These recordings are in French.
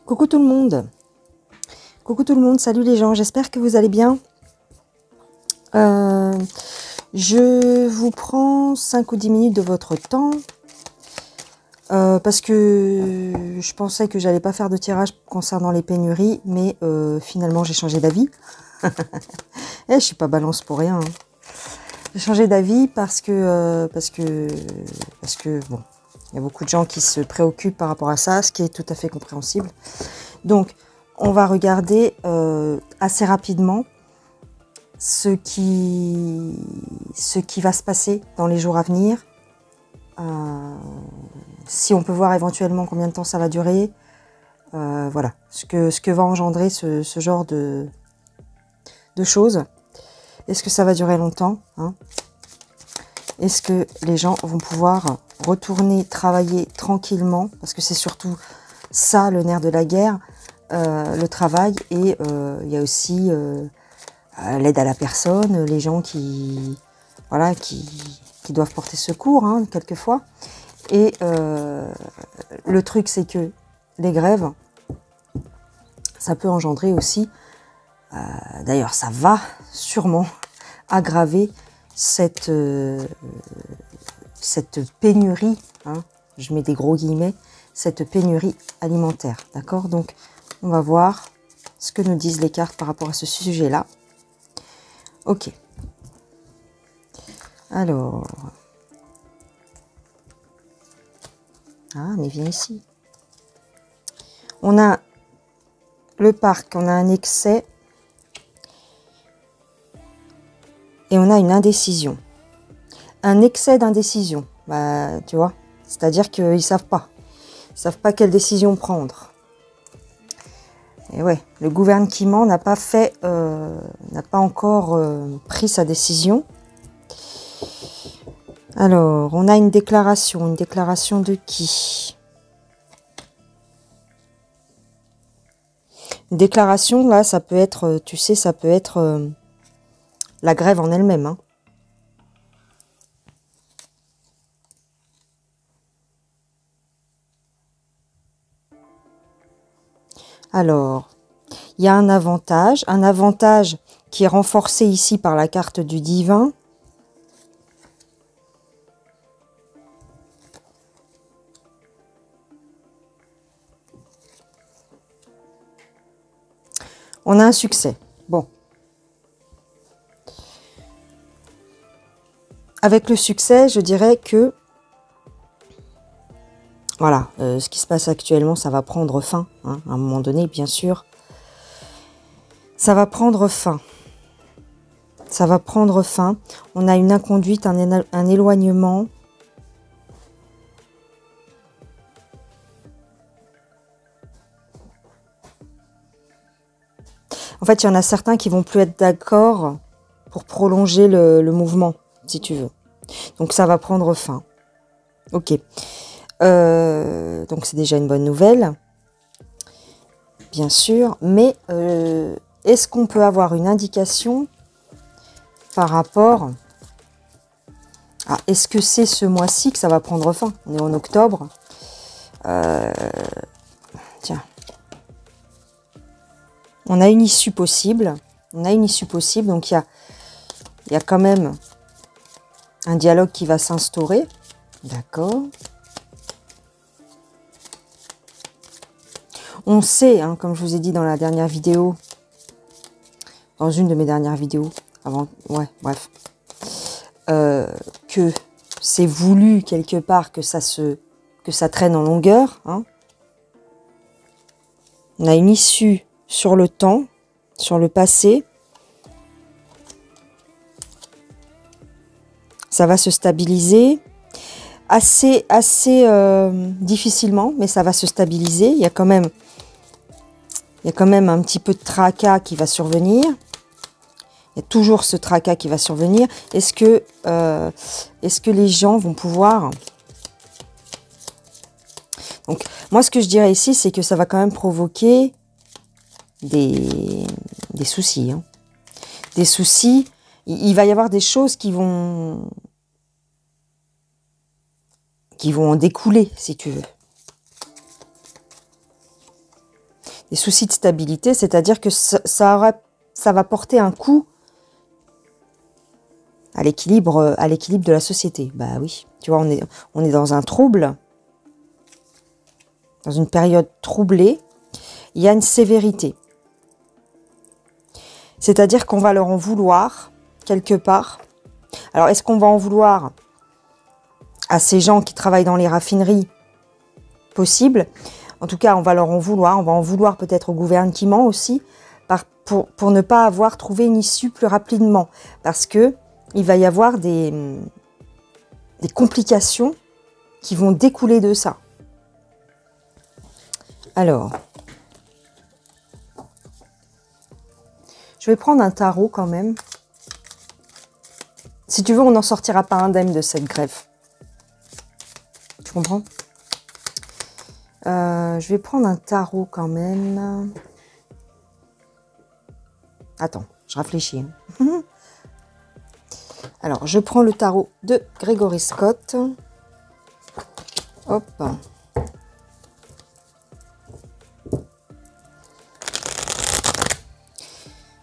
Coucou tout le monde. Coucou tout le monde, salut les gens, j'espère que vous allez bien. Je vous prends 5 ou 10 minutes de votre temps parce que je pensais que j'allais pas faire de tirage concernant les pénuries, mais finalement j'ai changé d'avis. Je suis pas balance pour rien. Hein. J'ai changé d'avis parce que bon, il y a beaucoup de gens qui se préoccupent par rapport à ça, ce qui est tout à fait compréhensible. Donc, on va regarder assez rapidement ce qui va se passer dans les jours à venir. Si on peut voir éventuellement combien de temps ça va durer. Voilà, ce que va engendrer ce genre de choses. Est-ce que ça va durer longtemps, hein? Est-ce que les gens vont pouvoir retourner travailler tranquillement? Parce que c'est surtout ça le nerf de la guerre, le travail, et il y a aussi l'aide à la personne, les gens qui doivent porter secours, hein, quelquefois. Et le truc, c'est que les grèves, ça peut engendrer aussi, d'ailleurs ça va sûrement aggraver cette pénurie, hein, je mets des gros guillemets, cette pénurie alimentaire, d'accord? Donc, on va voir ce que nous disent les cartes par rapport à ce sujet-là. Ok. Alors. Ah, mais viens ici. On a le parc, on a un excès. Et on a une indécision. Un excès d'indécision. Bah, tu vois, c'est-à-dire qu'ils ne savent pas. Ils ne savent pas quelle décision prendre. Et ouais, le gouvernement n'a pas encore pris sa décision. Alors, on a une déclaration de qui? Une déclaration, là, ça peut être, tu sais, ça peut être la grève en elle-même, hein. Alors, il y a un avantage qui est renforcé ici par la carte du divin. On a un succès. Bon. Avec le succès, je dirais que voilà, ce qui se passe actuellement, ça va prendre fin, hein, à un moment donné, bien sûr. Ça va prendre fin. Ça va prendre fin. On a une inconduite, un éloignement. En fait, il y en a certains qui vont plus être d'accord pour prolonger le mouvement, si tu veux. Donc, ça va prendre fin. Ok. Donc, c'est déjà une bonne nouvelle. Bien sûr. Mais est-ce qu'on peut avoir une indication par rapport à... Est-ce que c'est ce mois-ci que ça va prendre fin? On est en octobre. Tiens. On a une issue possible. On a une issue possible. Donc, il y a quand même un dialogue qui va s'instaurer. D'accord. On sait, hein, comme je vous ai dit dans la dernière vidéo, dans une de mes dernières vidéos, avant, ouais, bref, que c'est voulu quelque part que ça traîne en longueur. Hein. On a une issue sur le temps, sur le passé. Ça va se stabiliser assez difficilement, mais ça va se stabiliser. Il y a quand même un petit peu de tracas qui va survenir. Il y a toujours ce tracas qui va survenir. Est-ce que les gens vont pouvoir... Donc, moi, ce que je dirais ici, c'est que ça va quand même provoquer des soucis. Hein. Des soucis. Il va y avoir des choses qui vont en découler, si tu veux. des soucis de stabilité, c'est-à-dire que ça va porter un coup à l'équilibre de la société. Bah oui, tu vois, on est dans un trouble, dans une période troublée, il y a une sévérité. C'est-à-dire qu'on va leur en vouloir, quelque part. Alors, est-ce qu'on va en vouloir à ces gens qui travaillent dans les raffineries? Possible. En tout cas, on va leur en vouloir. On va en vouloir peut-être au gouvernement aussi, pour ne pas avoir trouvé une issue plus rapidement. Parce que il va y avoir des complications qui vont découler de ça. Alors, je vais prendre un tarot quand même. Si tu veux, on n'en sortira pas indemne de cette grève. Tu comprends? Je vais prendre un tarot quand même. Attends, je réfléchis. Alors, je prends le tarot de Gregory Scott. Hop.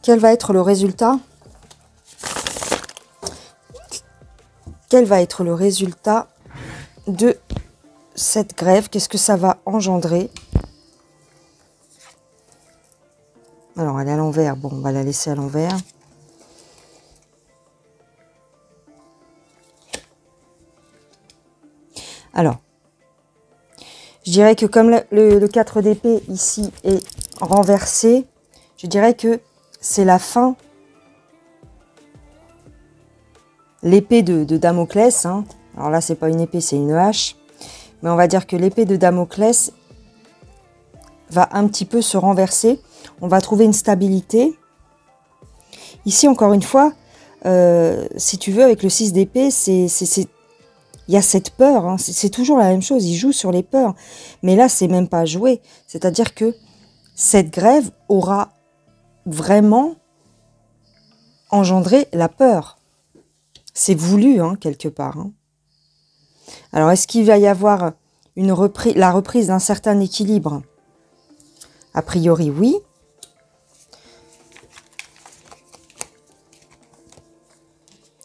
Quel va être le résultat? Quel va être le résultat de cette grève? Qu'est-ce que ça va engendrer? Alors, elle est à l'envers. Bon, on va la laisser à l'envers. Alors, je dirais que comme le 4 d'épée ici est renversé, je dirais que c'est la fin. L'épée de Damoclès, hein. Alors là, c'est pas une épée, c'est une hache. Mais on va dire que l'épée de Damoclès va un petit peu se renverser. On va trouver une stabilité. Ici, encore une fois, si tu veux, avec le 6 d'épée, il y a cette peur. Hein. C'est toujours la même chose. Il joue sur les peurs. Mais là, c'est même pas joué. C'est-à-dire que cette grève aura vraiment engendré la peur. C'est voulu, hein, quelque part. Hein. Alors, est-ce qu'il va y avoir la reprise d'un certain équilibre? A priori, oui.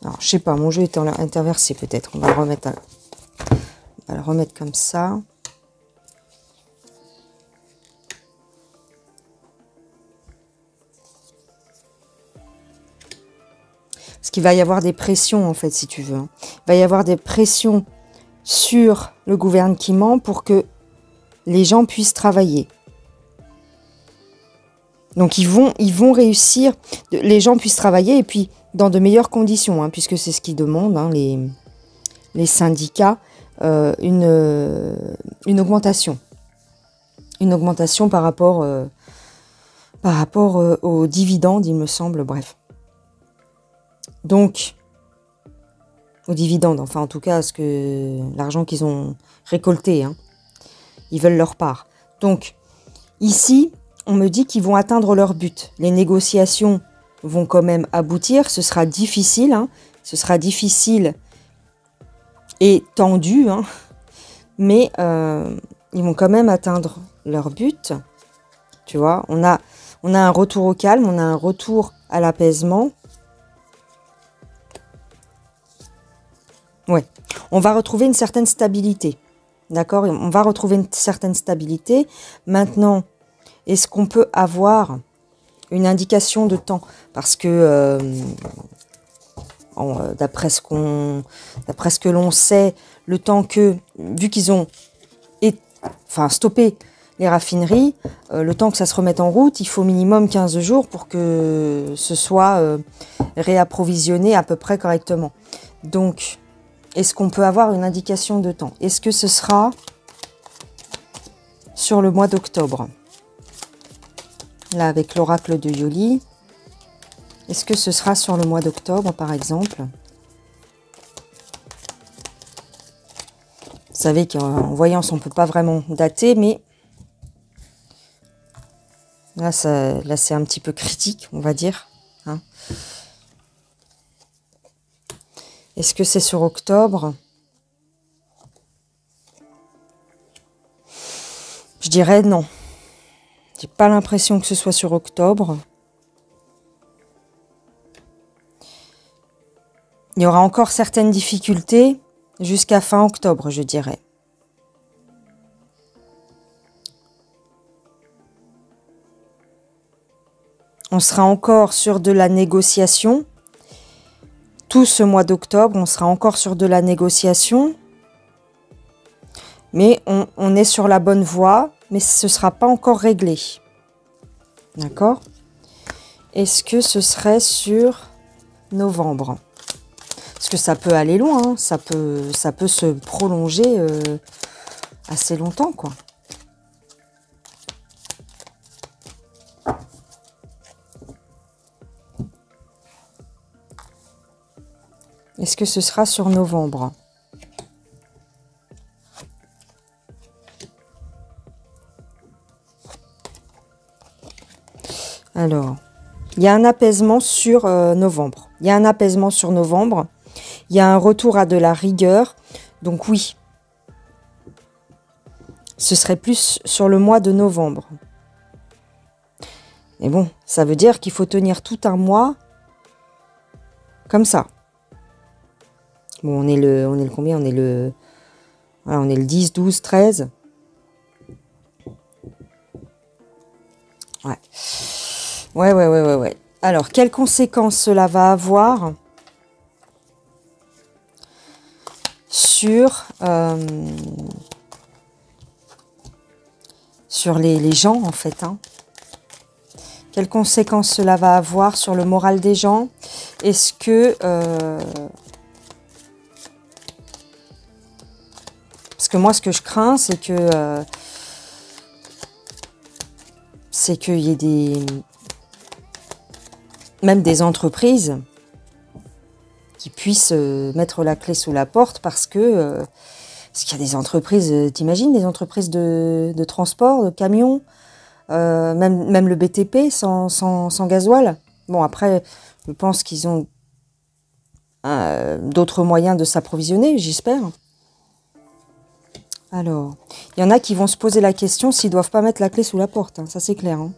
Alors, je sais pas, mon jeu est interversé peut-être. On va le remettre comme ça. Parce qu'il va y avoir des pressions, en fait, si tu veux. Il va y avoir des pressions sur le gouvernement pour que les gens puissent travailler. Donc, ils vont réussir, les gens puissent travailler et puis dans de meilleures conditions, hein, puisque c'est ce qu'ils demandent, hein, les syndicats, une augmentation. Une augmentation par rapport aux dividendes, il me semble, bref. Donc, aux dividendes, enfin en tout cas, l'argent qu'ils ont récolté, hein, ils veulent leur part. Donc, ici, on me dit qu'ils vont atteindre leur but. Les négociations vont quand même aboutir, ce sera difficile, hein, ce sera difficile et tendu, hein, mais ils vont quand même atteindre leur but. Tu vois, on a un retour au calme, on a un retour à l'apaisement. Ouais, on va retrouver une certaine stabilité. D'accord? On va retrouver une certaine stabilité. Maintenant, est-ce qu'on peut avoir une indication de temps? Parce que, d'après ce que l'on sait, le temps que, vu qu'ils ont stoppé les raffineries, le temps que ça se remette en route, il faut minimum 15 jours pour que ce soit réapprovisionné à peu près correctement. Donc, est-ce qu'on peut avoir une indication de temps? Est-ce que ce sera sur le mois d'octobre? Là, avec l'oracle de Yoli. Est-ce que ce sera sur le mois d'octobre, par exemple? Vous savez qu'en voyance, on ne peut pas vraiment dater, mais là, c'est un petit peu critique, on va dire. Hein. Est-ce que c'est sur octobre? Je dirais non. J'ai pas l'impression que ce soit sur octobre. Il y aura encore certaines difficultés jusqu'à fin octobre, je dirais. On sera encore sur de la négociation. Tout ce mois d'octobre, on sera encore sur de la négociation. Mais on est sur la bonne voie, mais ce ne sera pas encore réglé. D'accord? Est-ce que ce serait sur novembre? Parce que ça peut aller loin, hein. Ça peut se prolonger assez longtemps, quoi. Est-ce que ce sera sur novembre? Alors, il y a un apaisement sur novembre. Il y a un apaisement sur novembre. Il y a un retour à de la rigueur. Donc oui, ce serait plus sur le mois de novembre. Mais bon, ça veut dire qu'il faut tenir tout un mois comme ça. Bon, on est le combien? Voilà, on est le 10, 12, 13. Ouais. Ouais. Alors, quelles conséquences cela va avoir sur les gens, en fait, hein. Quelles conséquences cela va avoir sur le moral des gens? Est-ce que... parce que moi, ce que je crains, c'est que... c'est qu'il y ait même des entreprises qui puissent mettre la clé sous la porte parce qu'il y a des entreprises, t'imagines, des entreprises de transport, de camions, même le BTP sans gasoil. Bon, après, je pense qu'ils ont d'autres moyens de s'approvisionner, j'espère. Alors, il y en a qui vont se poser la question s'ils ne doivent pas mettre la clé sous la porte, hein, ça c'est clair. Hein.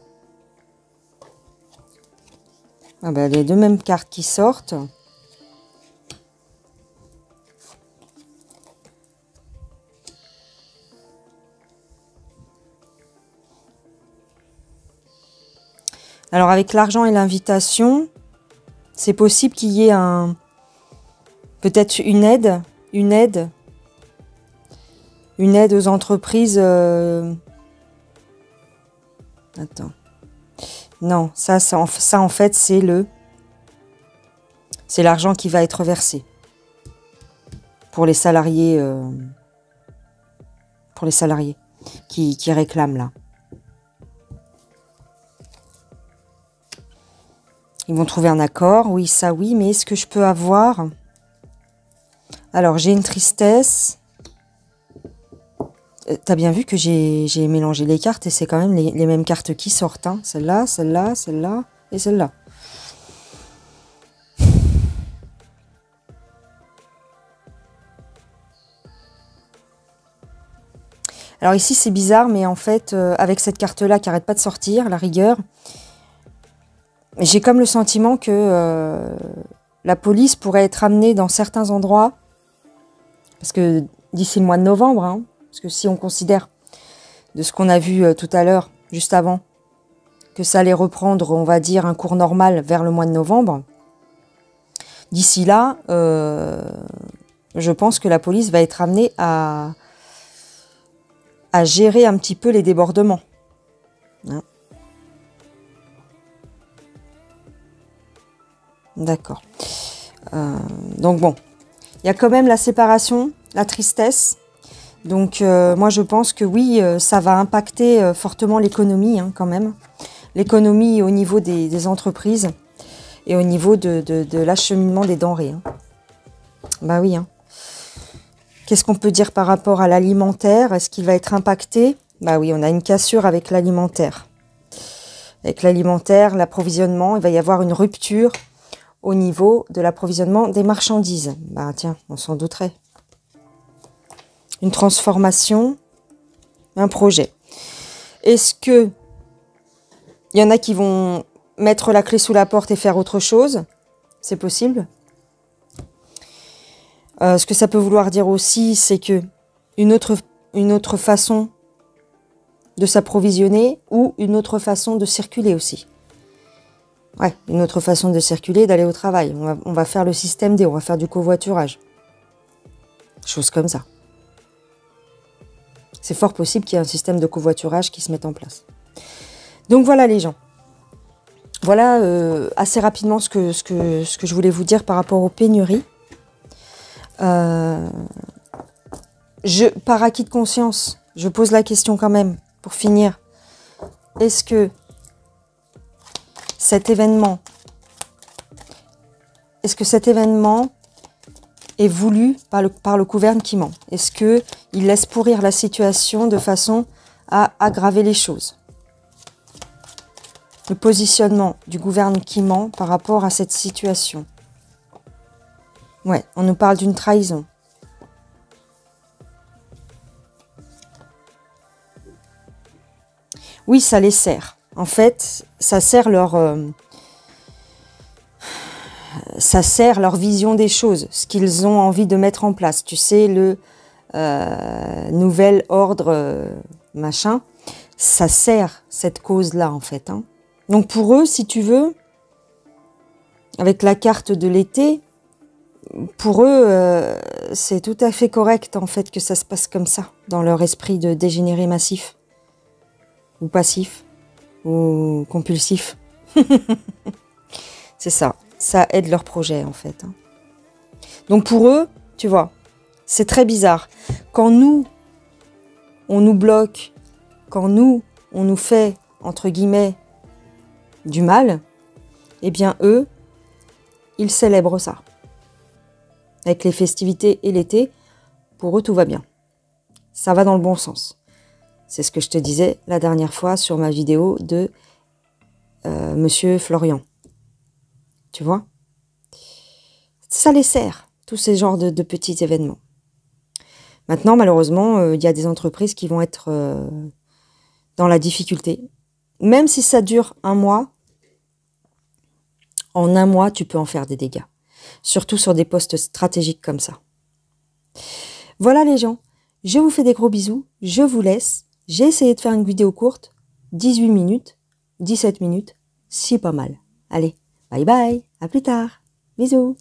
Ah ben, les deux mêmes cartes qui sortent. Alors avec l'argent et l'invitation, c'est possible qu'il y ait peut-être une aide aux entreprises. Attends. Non, ça en fait, c'est l'argent qui va être versé pour les salariés, qui réclament là. Ils vont trouver un accord, oui, ça oui, mais est-ce que je peux avoir... Alors, j'ai une tristesse. T'as bien vu que j'ai mélangé les cartes et c'est quand même les mêmes cartes qui sortent. Hein. Celle-là, celle-là, celle-là et celle-là. Alors ici, c'est bizarre, mais en fait, avec cette carte-là qui n'arrête pas de sortir, la rigueur, j'ai comme le sentiment que la police pourrait être amenée dans certains endroits, parce que d'ici le mois de novembre, hein, parce que si on considère de ce qu'on a vu tout à l'heure, juste avant, que ça allait reprendre, on va dire, un cours normal vers le mois de novembre, d'ici là, je pense que la police va être amenée à gérer un petit peu les débordements. Hein. D'accord. Donc bon, il y a quand même la séparation, la tristesse. Donc moi je pense que oui, ça va impacter fortement l'économie hein, quand même. L'économie au niveau des entreprises et au niveau de l'acheminement des denrées. Hein. Bah oui. Hein. Qu'est-ce qu'on peut dire par rapport à l'alimentaire? Est-ce qu'il va être impacté? Bah oui, on a une cassure avec l'alimentaire. Avec l'alimentaire, l'approvisionnement, il va y avoir une rupture au niveau de l'approvisionnement des marchandises. Bah tiens, on s'en douterait. Une transformation, un projet. Est-ce que Il y en a qui vont mettre la clé sous la porte et faire autre chose. C'est possible. Ce que ça peut vouloir dire aussi, c'est que une autre façon de s'approvisionner ou une autre façon de circuler aussi. Ouais, une autre façon de circuler, d'aller au travail. On va faire le système D, on va faire du covoiturage. Choses comme ça. C'est fort possible qu'il y ait un système de covoiturage qui se mette en place. Donc voilà les gens. Voilà assez rapidement ce que je voulais vous dire par rapport aux pénuries. Par acquis de conscience, je pose la question quand même, pour finir. Est-ce que cet événement est voulu par le gouvernement? Est-ce qu'il laisse pourrir la situation de façon à aggraver les choses? Le positionnement du gouvernement par rapport à cette situation. Ouais, on nous parle d'une trahison. Oui, ça les sert. En fait, ça sert leur vision des choses, ce qu'ils ont envie de mettre en place. Tu sais, le nouvel ordre machin, ça sert cette cause-là, en fait. Hein. Donc pour eux, si tu veux, avec la carte de l'été, pour eux, c'est tout à fait correct, en fait, que ça se passe comme ça, dans leur esprit de dégénéré massif, ou passif, ou compulsif. C'est ça. Ça aide leur projet, en fait. Hein. Donc pour eux, tu vois, c'est très bizarre. Quand nous, on nous bloque, quand nous, on nous fait, entre guillemets, du mal, eh bien eux, ils célèbrent ça. Avec les festivités et l'été, pour eux, tout va bien. Ça va dans le bon sens. C'est ce que je te disais la dernière fois sur ma vidéo de Monsieur Florian. Tu vois? Ça les sert, tous ces genres de petits événements. Maintenant, malheureusement, il y a des entreprises qui vont être dans la difficulté. Même si ça dure un mois, en un mois, tu peux en faire des dégâts. Surtout sur des postes stratégiques comme ça. Voilà les gens, je vous fais des gros bisous, je vous laisse. J'ai essayé de faire une vidéo courte, 18 minutes, 17 minutes, c'est pas mal. Allez, bye bye, à plus tard, bisous.